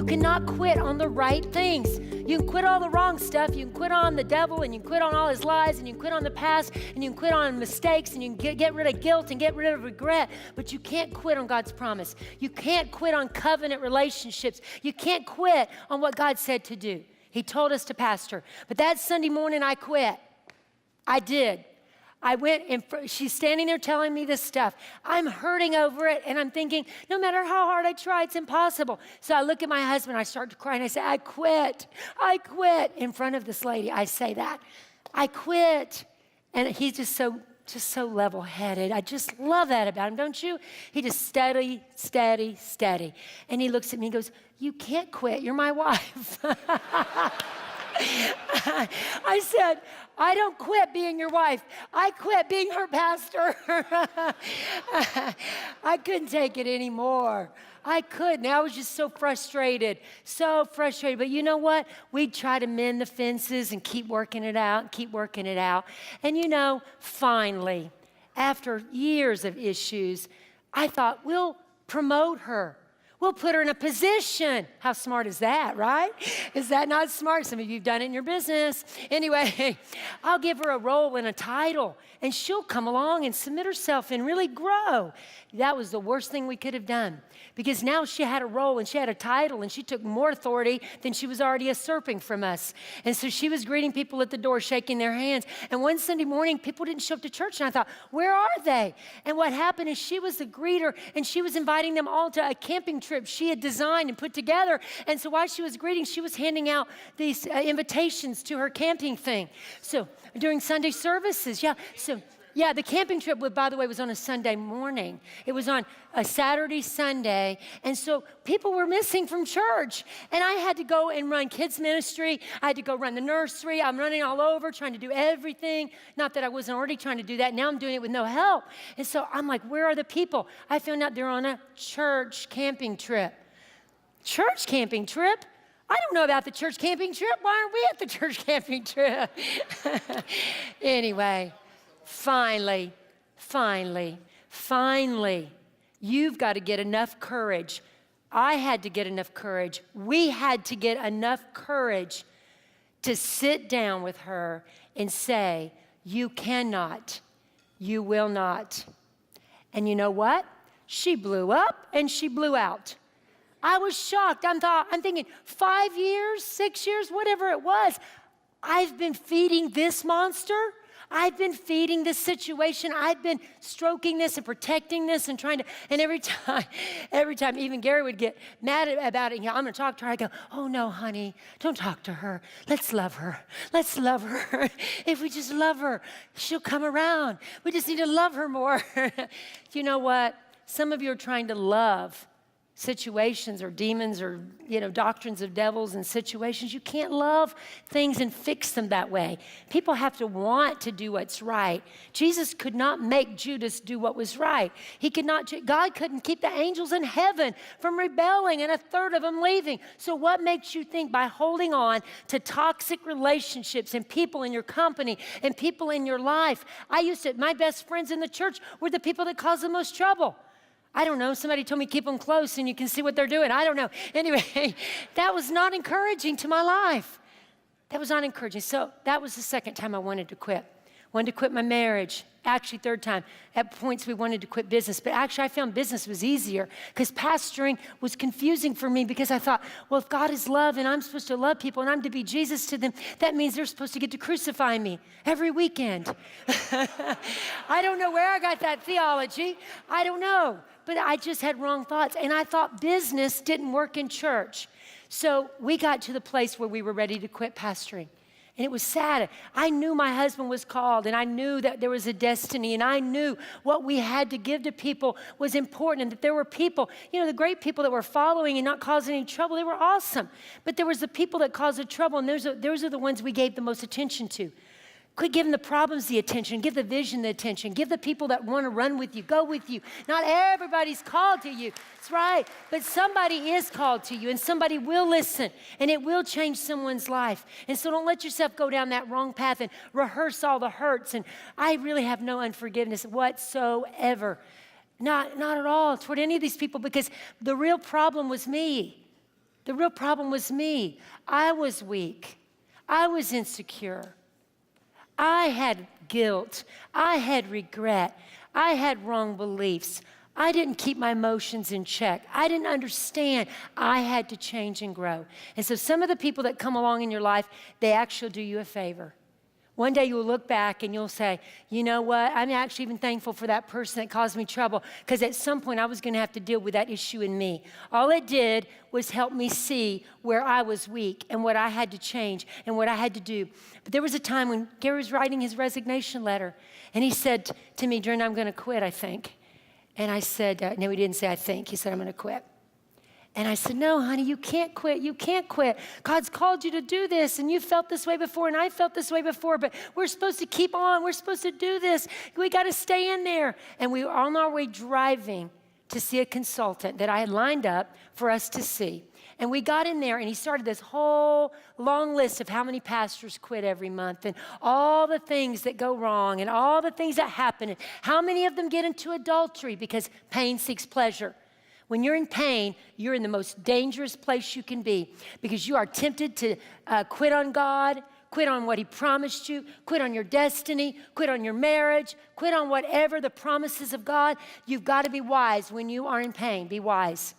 You cannot quit on the right things. You can quit all the wrong stuff. You can quit on the devil, and you can quit on all his lies, and you can quit on the past, and you can quit on mistakes, and you can get rid of guilt and get rid of regret, but you can't quit on God's promise. You can't quit on covenant relationships. You can't quit on what God said to do. He told us to pastor. But that Sunday morning, I quit. I did. I went, and she's standing there telling me this stuff. I'm hurting over it, and I'm thinking, no matter how hard I try, it's impossible. So I look at my husband, I start to cry, and I say, I quit. In front of this lady, I say that. I quit. And he's just so level-headed. I just love that about him, don't you? He just steady. And he looks at me and goes, you can't quit. You're my wife. I said, I don't quit being your wife. I quit being her pastor. I couldn't take it anymore. I couldn't. I was just so frustrated. But you know what? We'd try to mend the fences and keep working it out. And finally, after years of issues, I thought, we'll promote her. We'll put her in a position. How smart is that, right? Is that not smart? Some of you have done it in your business. Anyway, I'll give her a role and a title, and she'll come along and submit herself and really grow. That was the worst thing we could have done, because now she had a role and she had a title, and she took more authority than she was already usurping from us. And so she was greeting people at the door, shaking their hands. And one Sunday morning, people didn't show up to church, and I thought, where are they? And what happened is she was the greeter, and she was inviting them all to a camping trip she had designed and put together. And so while she was greeting, she was handing out these invitations to her camping thing. So during Sunday services, the camping trip, by the way, was on a Sunday morning. It was on a Saturday, Sunday. And so people were missing from church. And I had to go and run kids ministry. I had to go run the nursery. I'm running all over, trying to do everything. Not that I wasn't already trying to do that. Now I'm doing it with no help. And so I'm like, where are the people? I found out they're on a church camping trip. Church camping trip? I don't know about the church camping trip. Why aren't we at the church camping trip? Anyway. Finally, you've got to get enough courage. I had to get enough courage. We had to get enough courage to sit down with her and say, you cannot, you will not. And you know what? She blew up and she blew out. I was shocked. I'm thinking 5 years, 6 years, whatever it was. I've been feeding this monster. I've been feeding this situation. I've been stroking this and protecting this and trying to, and every time, even Gary would get mad about it. I'm going to talk to her. I go, oh no, honey, don't talk to her. Let's love her. If we just love her, she'll come around. We just need to love her more. You know what? Some of you are trying to love situations or demons or, doctrines of devils and situations. You can't love things and fix them that way. People have to want to do what's right. Jesus could not make Judas do what was right. God couldn't keep the angels in heaven from rebelling and a third of them leaving. So what makes you think by holding on to toxic relationships and people in your company and people in your life? My best friends in the church were the people that caused the most trouble. I don't know. Somebody told me keep them close and you can see what they're doing. I don't know. Anyway, that was not encouraging to my life. That was not encouraging. So that was the second time I wanted to quit. Wanted to quit my marriage. Actually, third time. At points we wanted to quit business. But actually, I found business was easier because pastoring was confusing for me because I thought, well, if God is love and I'm supposed to love people and I'm to be Jesus to them, that means they're supposed to get to crucify me every weekend. I don't know where I got that theology. I don't know. But I just had wrong thoughts. And I thought business didn't work in church. So we got to the place where we were ready to quit pastoring. And it was sad. I knew my husband was called, and I knew that there was a destiny, and I knew what we had to give to people was important, and that there were people, the great people that were following and not causing any trouble, they were awesome. But there was the people that caused the trouble, and those are the ones we gave the most attention to. Quit giving the problems the attention. Give the vision the attention. Give the people that want to run with you, go with you. Not everybody's called to you. That's right. But somebody is called to you, and somebody will listen, and it will change someone's life. And so don't let yourself go down that wrong path and rehearse all the hurts. And I really have no unforgiveness whatsoever. Not at all toward any of these people, because the real problem was me. The real problem was me. I was weak. I was insecure. I had guilt. I had regret. I had wrong beliefs. I didn't keep my emotions in check. I didn't understand. I had to change and grow. And so some of the people that come along in your life, they actually do you a favor. One day you'll look back and you'll say, you know what? I'm actually even thankful for that person that caused me trouble, because at some point I was going to have to deal with that issue in me. All it did was help me see where I was weak and what I had to change and what I had to do. But there was a time when Gary was writing his resignation letter, and he said to me, Drenda, I'm going to quit, I think. And I said, no, he didn't say I think. He said, I'm going to quit. And I said, no, honey, you can't quit. You can't quit. God's called you to do this, and you felt this way before, and I felt this way before, but we're supposed to keep on. We're supposed to do this. We got to stay in there. And we were on our way driving to see a consultant that I had lined up for us to see. And we got in there, and he started this whole long list of how many pastors quit every month, and all the things that go wrong, and all the things that happen, and how many of them get into adultery because pain seeks pleasure. When you're in pain, you're in the most dangerous place you can be, because you are tempted to quit on God, quit on what he promised you, quit on your destiny, quit on your marriage, quit on whatever the promises of God. You've got to be wise when you are in pain. Be wise.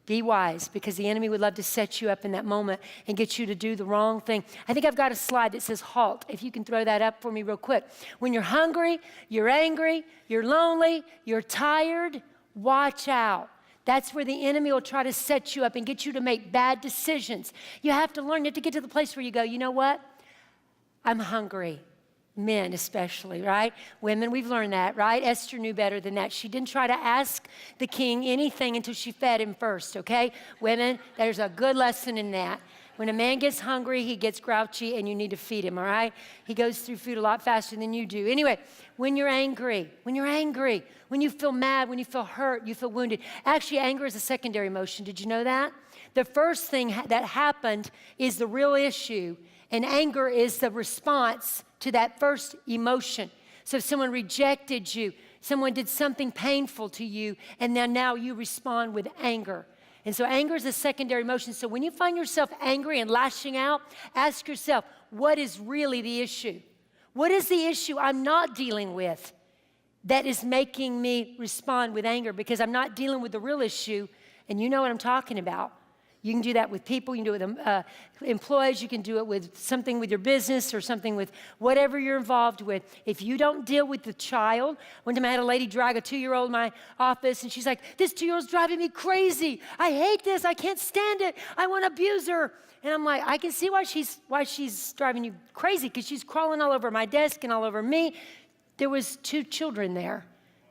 Be wise, because the enemy would love to set you up in that moment and get you to do the wrong thing. I think I've got a slide that says halt. If you can throw that up for me real quick. When you're hungry, you're angry, you're lonely, you're tired, watch out. That's where the enemy will try to set you up and get you to make bad decisions. You have to learn. You have to get to the place where you go, you know what? I'm hungry. Men especially, right? Women, we've learned that, right? Esther knew better than that. She didn't try to ask the king anything until she fed him first, okay? Women, there's a good lesson in that. When a man gets hungry, he gets grouchy, and you need to feed him, all right? He goes through food a lot faster than you do. Anyway, when you're angry, when you feel mad, when you feel hurt, you feel wounded. Actually, anger is a secondary emotion. Did you know that? The first thing that happened is the real issue, and anger is the response to that first emotion. So if someone rejected you, someone did something painful to you, and then now you respond with anger. And so anger is a secondary emotion. So when you find yourself angry and lashing out, ask yourself, what is really the issue? What is the issue I'm not dealing with that is making me respond with anger? Because I'm not dealing with the real issue, and you know what I'm talking about. You can do that with people. You can do it with employees. You can do it with something with your business or something with whatever you're involved with. If you don't deal with the child, one time I had a lady drag a 2-year-old in my office, and she's like, this 2-year-old's driving me crazy. I hate this. I can't stand it. I want to abuse her. And I'm like, I can see why she's driving you crazy, because she's crawling all over my desk and all over me. There was 2 children there.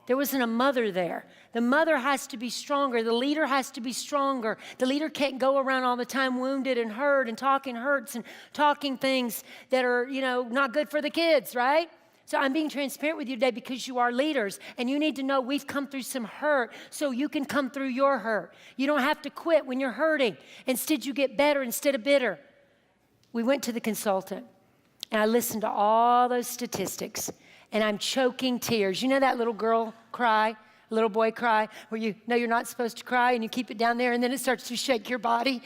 There wasn't a mother there. The mother has to be stronger. The leader has to be stronger. The leader can't go around all the time wounded and hurt and talking hurts and talking things that are, not good for the kids, right? So I'm being transparent with you today because you are leaders, and you need to know we've come through some hurt so you can come through your hurt. You don't have to quit when you're hurting. Instead, you get better instead of bitter. We went to the consultant, and I listened to all those statistics, and I'm choking tears. You know that little girl cry, little boy cry, where you know you're not supposed to cry and you keep it down there and then it starts to shake your body?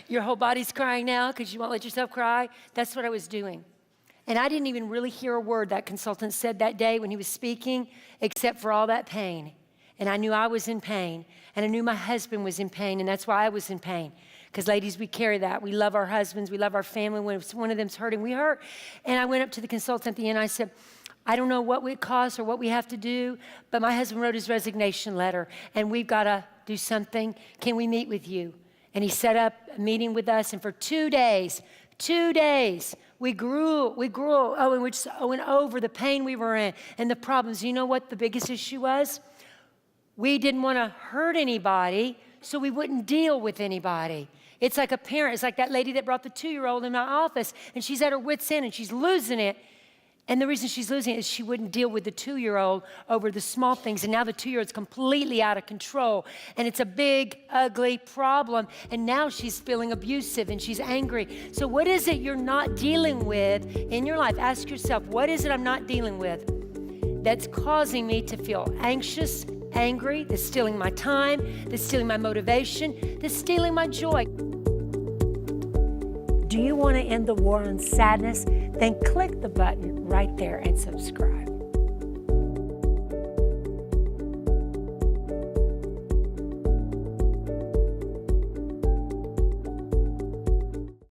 Your whole body's crying now because you won't let yourself cry. That's what I was doing. And I didn't even really hear a word that consultant said that day when he was speaking, except for all that pain. And I knew I was in pain, and I knew my husband was in pain, and that's why I was in pain. Because ladies, we carry that. We love our husbands. We love our family. When one of them's hurting, we hurt. And I went up to the consultant at the end. I said, I don't know what it costs or what we have to do, but my husband wrote his resignation letter, and we've got to do something. Can we meet with you? And he set up a meeting with us, and for 2 days, we grew, and we just went over the pain we were in and the problems. You know what the biggest issue was? We didn't want to hurt anybody, so we wouldn't deal with anybody. It's like a parent. It's like that lady that brought the 2-year-old in my office, and she's at her wit's end, and she's losing it. And the reason she's losing it is she wouldn't deal with the 2-year-old over the small things. And now the 2-year-old's completely out of control. And it's a big, ugly problem. And now she's feeling abusive and she's angry. So what is it you're not dealing with in your life? Ask yourself, what is it I'm not dealing with that's causing me to feel anxious, angry, that's stealing my time, that's stealing my motivation, that's stealing my joy. Do you want to end the war on sadness? Then click the button right there and subscribe.